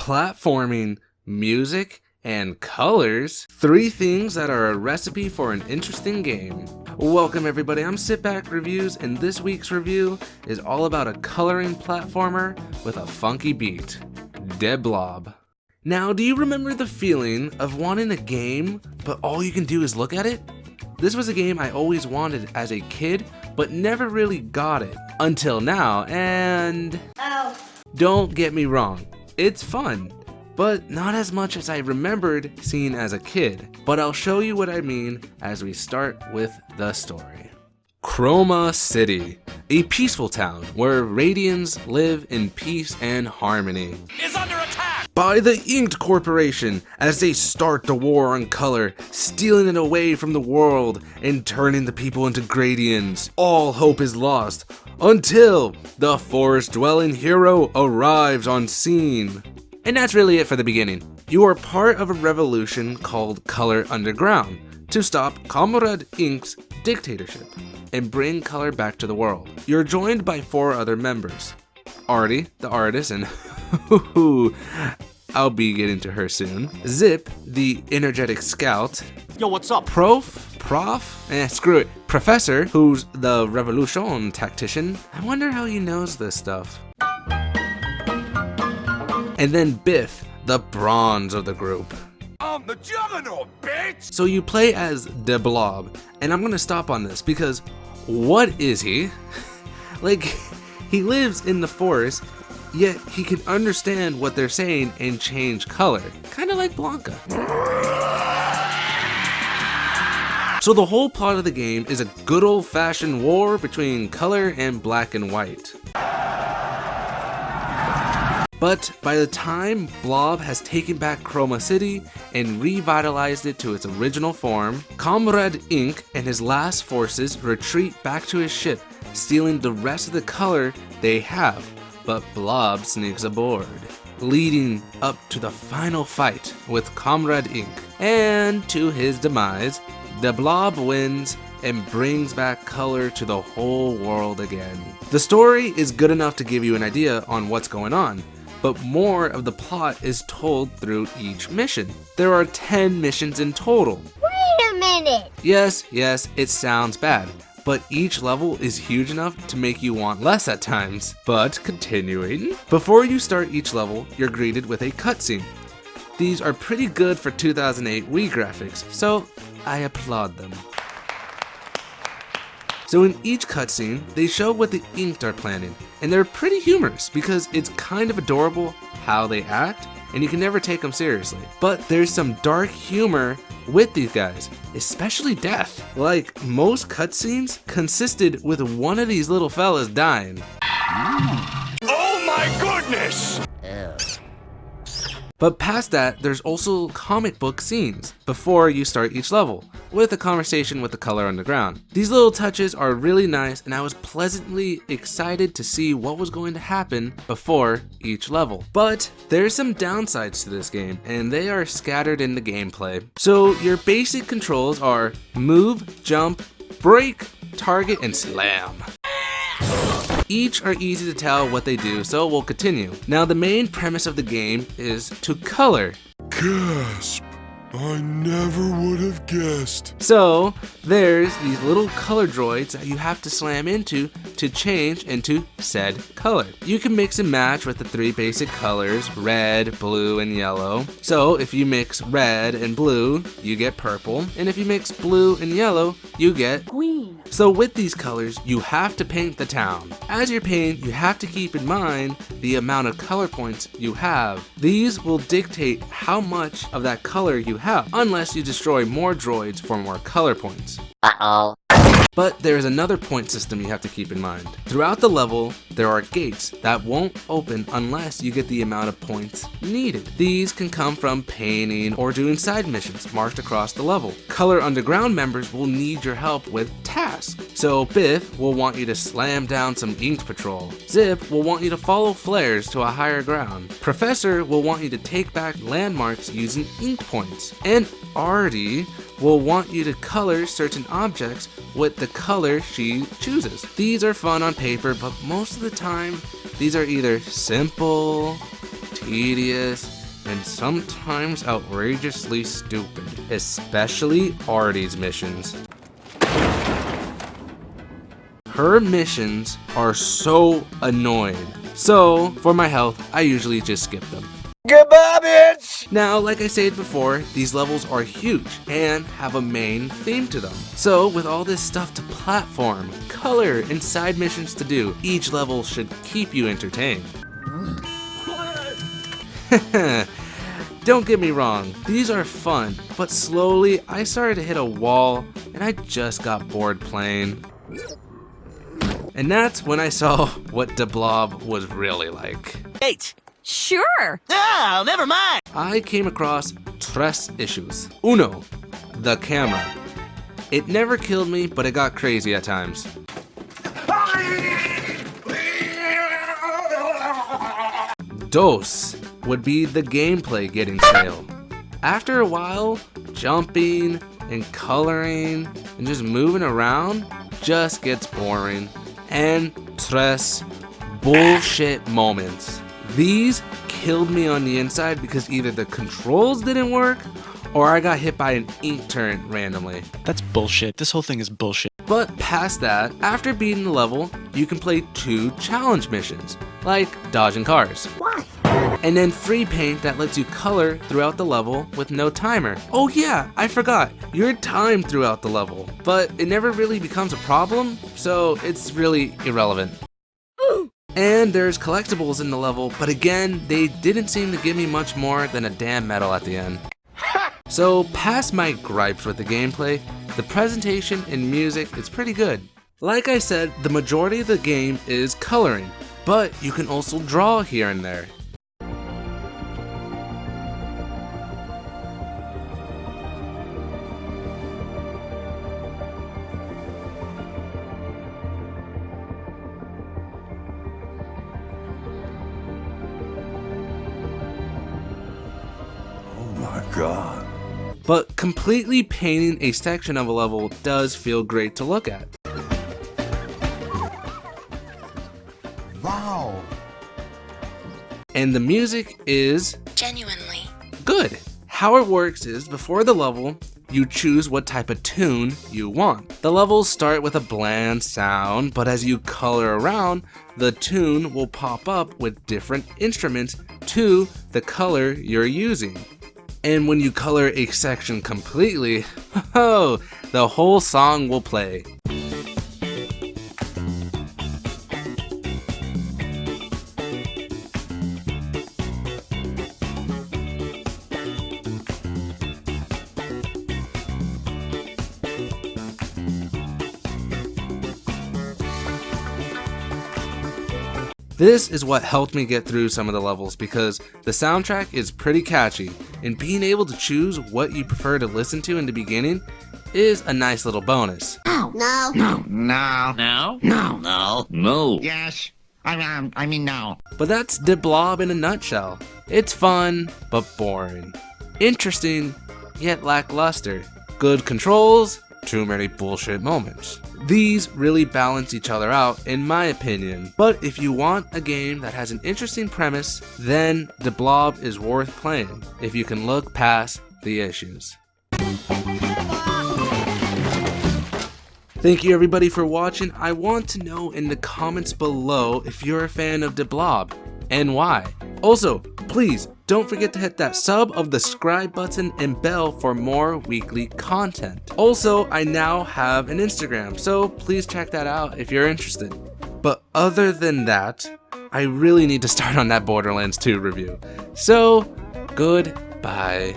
platforming, music, and colors. 3 things that are a recipe for an interesting game. Welcome everybody, I'm Sitback Reviews, and this week's review is all about a coloring platformer with a funky beat, Blob. Now, do you remember the feeling of wanting a game, but all you can do is look at it? This was a game I always wanted as a kid, but never really got it until now, and don't get me wrong, it's fun, but not as much as I remembered seeing as a kid. But I'll show you what I mean as we start with the story. Chroma City, a peaceful town where Radians live in peace and harmony, is under attack by the Inked Corporation as they start the war on color, stealing it away from the world and turning the people into Gradians. All hope is lost until the forest-dwelling hero arrives on scene. And that's really it for the beginning. You are part of a revolution called Color Underground to stop Comrade Ink's dictatorship and bring color back to the world. You're joined by 4 other members. Artie, the artist, and I'll be getting to her soon. Zip, the energetic scout. Yo, what's up? Screw it. Professor, who's the revolution tactician. I wonder how he knows this stuff. And then Biff, the bronze of the group. I'm the juggernaut, bitch! So you play as Blob, and I'm gonna stop on this because what is he? Like, he lives in the forest, yet he can understand what they're saying and change color. Kinda like Blanca. So the whole plot of the game is a good old-fashioned war between color and black and white. But by the time Blob has taken back Chroma City and revitalized it to its original form, Comrade Ink and his last forces retreat back to his ship, stealing the rest of the color they have, but Blob sneaks aboard, leading up to the final fight with Comrade Ink. And to his demise, the Blob wins and brings back color to the whole world again. The story is good enough to give you an idea on what's going on, but more of the plot is told through each mission. There are 10 missions in total. Wait a minute! Yes, it sounds bad, but each level is huge enough to make you want less at times. But continuing, before you start each level, you're greeted with a cutscene. These are pretty good for 2008 Wii graphics, so I applaud them. So in each cutscene, they show what the Inked are planning, and they're pretty humorous because it's kind of adorable how they act, and you can never take them seriously. But there's some dark humor with these guys, especially death. Like, most cutscenes consisted with one of these little fellas dying. Oh my goodness! But past that, there's also comic book scenes before you start each level, with a conversation with the Color Underground. These little touches are really nice, and I was pleasantly excited to see what was going to happen before each level. But there's some downsides to this game, and they are scattered in the gameplay. So your basic controls are move, jump, break, target, and slam. Each are easy to tell what they do, so we'll continue. Now, the main premise of the game is to color. Gasp! I never would have guessed. So, there's these little color droids that you have to slam into to change into said color. You can mix and match with the 3 basic colors, red, blue, and yellow. So, if you mix red and blue, you get purple. And if you mix blue and yellow, you get green. So with these colors, you have to paint the town. As you're painting, you have to keep in mind the amount of color points you have. These will dictate how much of that color you have, unless you destroy more droids for more color points. Uh-oh. But there's another point system you have to keep in mind. Throughout the level, there are gates that won't open unless you get the amount of points needed. These can come from painting or doing side missions marked across the level. Color Underground members will need your help with tasks. So Biff will want you to slam down some Inked patrol. Zip will want you to follow flares to a higher ground. Professor will want you to take back landmarks using Inked points. And Artie will want you to color certain objects with the color she chooses. These are fun on paper, but most of the time, these are either simple, tedious, and sometimes outrageously stupid, especially Artie's missions. Her missions are so annoying, so for my health, I usually just skip them. Goodbye, bitch! Now, like I said before, these levels are huge and have a main theme to them. So with all this stuff to platform, color, and side missions to do, each level should keep you entertained. Don't get me wrong, these are fun, but slowly I started to hit a wall and I just got bored playing. And that's when I saw what the Blob was really like. Eight. Sure. Oh, never mind. I came across tres issues. Uno, the camera. It never killed me, but it got crazy at times. Dos would be the gameplay getting stale. After a while, jumping and coloring and just moving around just gets boring. And tres, bullshit moments. These killed me on the inside because either the controls didn't work or I got hit by an ink turret randomly. That's bullshit. This whole thing is bullshit. But past that, after beating the level, you can play 2 challenge missions, like dodging cars. Why? And then free paint that lets you color throughout the level with no timer. Oh yeah, I forgot, you're timed throughout the level, but it never really becomes a problem, so it's really irrelevant. And there's collectibles in the level, but again, they didn't seem to give me much more than a damn medal at the end. So past my gripes with the gameplay, the presentation and music is pretty good. Like I said, the majority of the game is coloring, but you can also draw here and there. God. But completely painting a section of a level does feel great to look at. Wow. And the music is Genuinely good. How it works is, before the level, you choose what type of tune you want. The levels start with a bland sound, but as you color around, the tune will pop up with different instruments to the color you're using. And when you color a section completely, oh, the whole song will play. This is what helped me get through some of the levels because the soundtrack is pretty catchy, and being able to choose what you prefer to listen to in the beginning is a nice little bonus. No. No. No. No. No. No. Yes. I mean no. But that's the Blob in a nutshell. It's fun, but boring. Interesting, yet lackluster. Good controls, too many bullshit moments. These really balance each other out in my opinion, but if you want a game that has an interesting premise, then the Blob is worth playing if you can look past the issues. Thank you everybody for watching. I want to know in the comments below if you're a fan of the Blob and why. Also, please don't forget to hit that subscribe button and bell for more weekly content. Also, I now have an Instagram, so please check that out if you're interested. But other than that, I really need to start on that Borderlands 2 review. So, goodbye.